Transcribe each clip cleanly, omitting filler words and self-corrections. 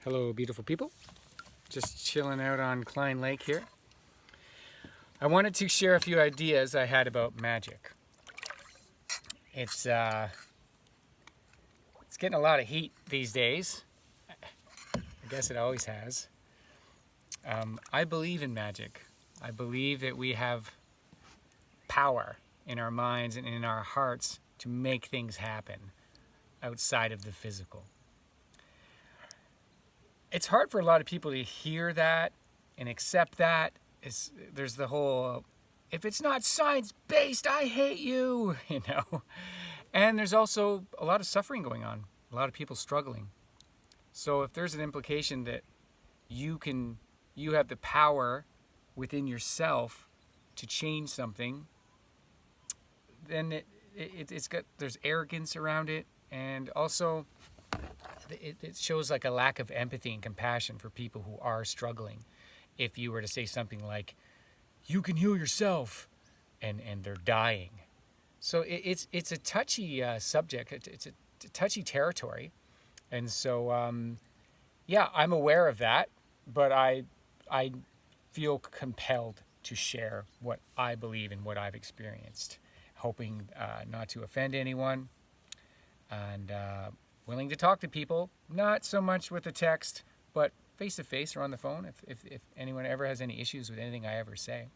Hello, beautiful people. Just chilling out on Klein Lake here. I wanted to share a few ideas I had about magic. It's getting a lot of heat these days. I guess it always has. I believe in magic. I believe that we have power in our minds and in our hearts to make things happen outside of the physical. It's hard for a lot of people to hear that and accept that. There's the whole, if it's not science-based, I hate you, you know. And there's also a lot of suffering going on, a lot of people struggling. So if there's an implication that you have the power within yourself to change something, then there's arrogance around it, and also it shows like a lack of empathy and compassion for people who are struggling. If you were to say something like, you can heal yourself, and they're dying. So it's a touchy subject. It's a touchy territory. And so, yeah, I'm aware of that, but I feel compelled to share what I believe and what I've experienced, hoping not to offend anyone, and willing to talk to people, not so much with the text, but face-to-face or on the phone if anyone ever has any issues with anything I ever say.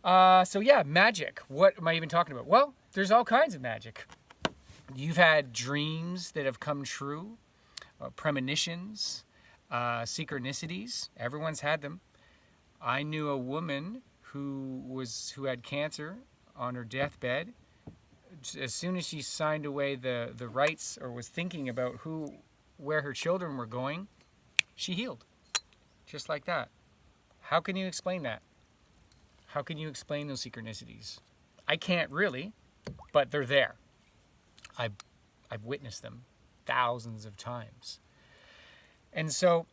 So yeah, magic. What am I even talking about? Well, there's all kinds of magic. You've had dreams that have come true, premonitions, synchronicities. Everyone's had them. I knew a woman who had cancer on her deathbed. As soon as she signed away the rights or was thinking about where her children were going, she healed. Just like that. How can you explain that? How can you explain those synchronicities? I can't really, but they're there. I've witnessed them thousands of times. And so,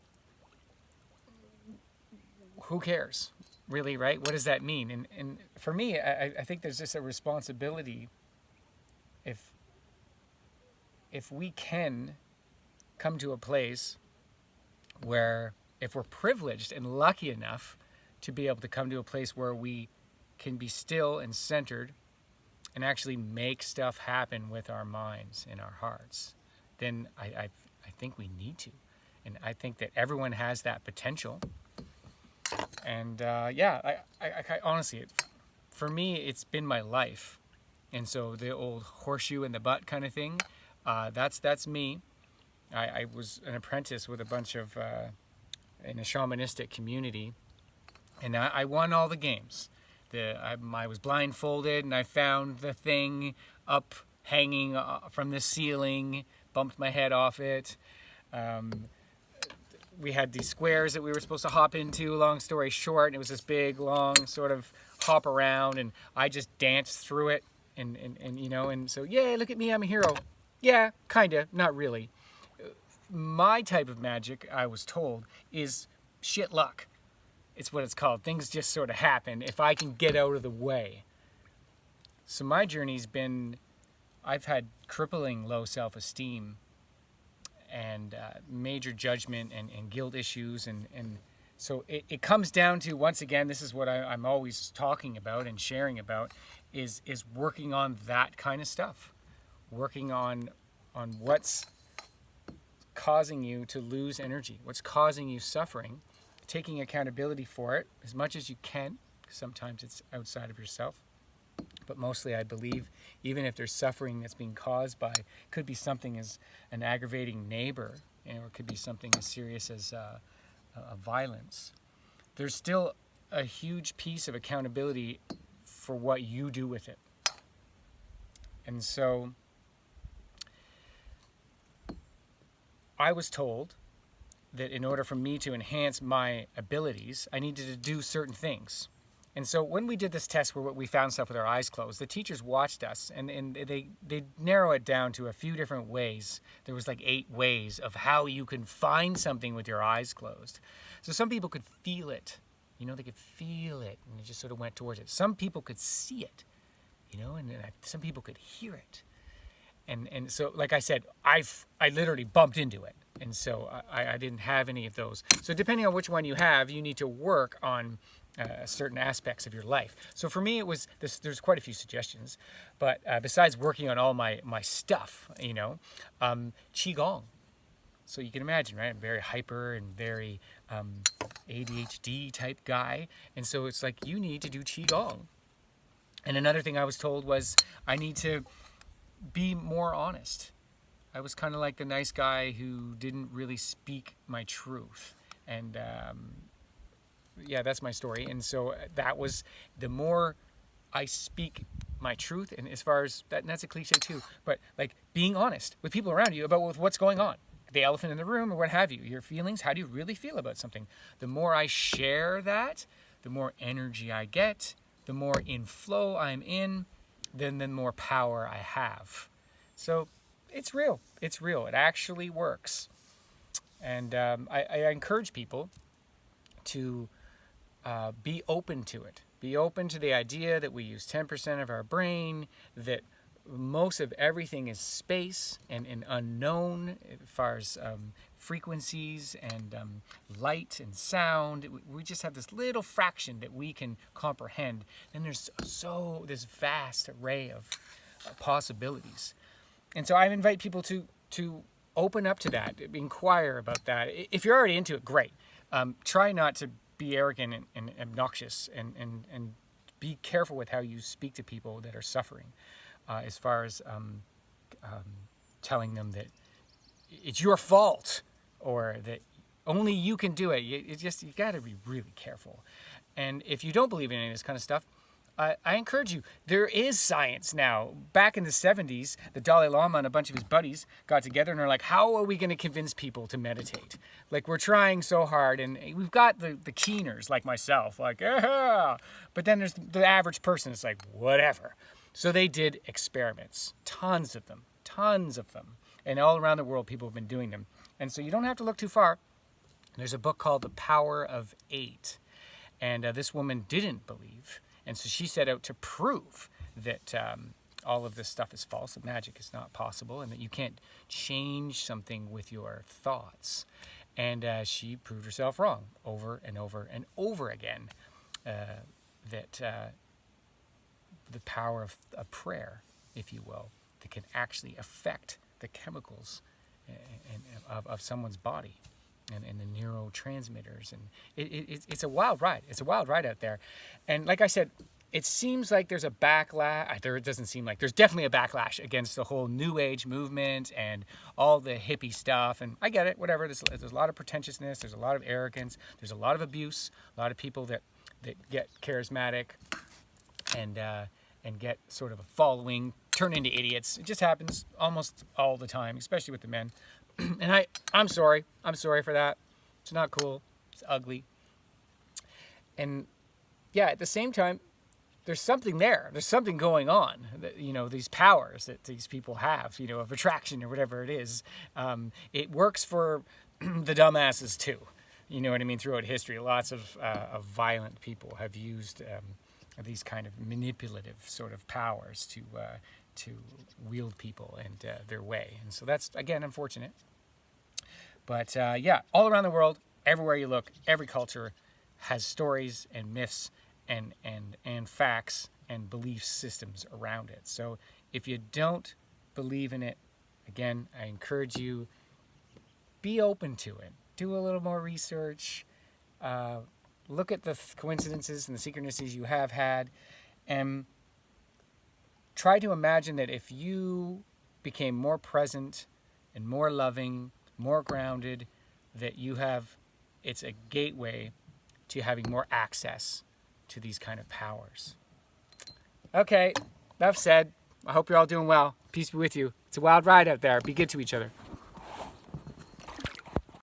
who cares? Really, right? What does that mean? And for me, I think there's just a responsibility. If we can come to a place where, if we're privileged and lucky enough to be able to come to a place where we can be still and centered and actually make stuff happen with our minds and our hearts, then I think we need to. And I think that everyone has that potential. And yeah, I honestly, for me, it's been my life. And so the old horseshoe in the butt kind of thing, that's me. I was an apprentice with a bunch of, in a shamanistic community, and I won all the games. I was blindfolded, and I found the thing up hanging from the ceiling, bumped my head off it. We had these squares that we were supposed to hop into, long story short, and it was this big, long sort of hop around, and I just danced through it, and you know, and so, yeah, look at me, I'm a hero. Yeah, kinda, not really. My type of magic, I was told, is shit luck. It's what it's called. Things just sort of happen if I can get out of the way. So my journey's been, I've had crippling low self-esteem and major judgment and guilt issues. And so it comes down to, once again, this is what I'm always talking about and sharing about, is working on that kind of stuff. Working on what's causing you to lose energy, what's causing you suffering, taking accountability for it as much as you can. Sometimes it's outside of yourself, but mostly I believe, even if there's suffering that's being caused by, could be something as an aggravating neighbor, you know, or it could be something as serious as a violence, there's still a huge piece of accountability for what you do with it. And so I was told that in order for me to enhance my abilities, I needed to do certain things. And so when we did this test where we found stuff with our eyes closed, the teachers watched us, and they narrow it down to a few different ways. There was like 8 ways of how you can find something with your eyes closed. So some people could feel it. You know, they could feel it, and they just sort of went towards it. Some people could see it, you know, and some people could hear it. And so, like I said, I literally bumped into it. And so I didn't have any of those. So depending on which one you have, you need to work on certain aspects of your life. So for me, it was this. There's quite a few suggestions, but besides working on all my stuff, qigong. So you can imagine, right? I'm very hyper and very ADHD type guy, and so it's like you need to do qigong. And another thing I was told was I need to be more honest. I was kind of like the nice guy who didn't really speak my truth, and yeah, that's my story. And so that was, the more I speak my truth, and as far as that, and that's a cliche too, but like being honest with people around you about what's going on, the elephant in the room or what have you, your feelings, how do you really feel about something? The more I share that, the more energy I get, the more in flow I'm in, then the more power I have. So it's real. It's real. It actually works. And I encourage people to be open to it. Be open to the idea that we use 10% of our brain, that most of everything is space and unknown as far as frequencies and light and sound. We just have this little fraction that we can comprehend. And there's this vast array of possibilities. And so I invite people to open up to that, inquire about that. If you're already into it, great. Try not to be arrogant and obnoxious, and be careful with how you speak to people that are suffering, as far as telling them that it's your fault or that only you can do it. You got to be really careful. And if you don't believe in any of this kind of stuff, I encourage you. There is science now. Back in the 70s, the Dalai Lama and a bunch of his buddies got together and they're like, how are we going to convince people to meditate? Like, we're trying so hard, and we've got the keeners like myself, like, ah. But then there's the average person that's like, whatever. So they did experiments, tons of them. And all around the world, people have been doing them. And so you don't have to look too far. There's a book called The Power of Eight. And this woman didn't believe. And so she set out to prove that all of this stuff is false, that magic is not possible, and that you can't change something with your thoughts. And she proved herself wrong over and over and over again, that the power of prayer, if you will, that can actually affect the chemicals of someone's body. And the neurotransmitters, and it's a wild ride. It's a wild ride out there, and like I said, it seems like there's a backlash. It doesn't seem like there's definitely a backlash against the whole New Age movement and all the hippie stuff. And I get it, whatever. There's a lot of pretentiousness. There's a lot of arrogance. There's a lot of abuse. A lot of people that get charismatic and get sort of a following turn into idiots. It just happens almost all the time, especially with the men. And I'm sorry. I'm sorry for that. It's not cool. It's ugly. And yeah, at the same time, there's something there. There's something going on. That, these powers that these people have, of attraction or whatever it is. It works for the dumbasses too. You know what I mean? Throughout history, lots of violent people have used these kind of manipulative sort of powers to wield people and their way. And so that's, again, unfortunate. But yeah, all around the world, everywhere you look, every culture has stories and myths and facts and belief systems around it. So if you don't believe in it, again, I encourage you, be open to it. Do a little more research. Look at the coincidences and the synchronicities you have had, and try to imagine that if you became more present and more loving, more grounded, that it's a gateway to having more access to these kind of powers. Okay, enough said. I hope you're all doing well. Peace be with you. It's a wild ride out there. Be good to each other.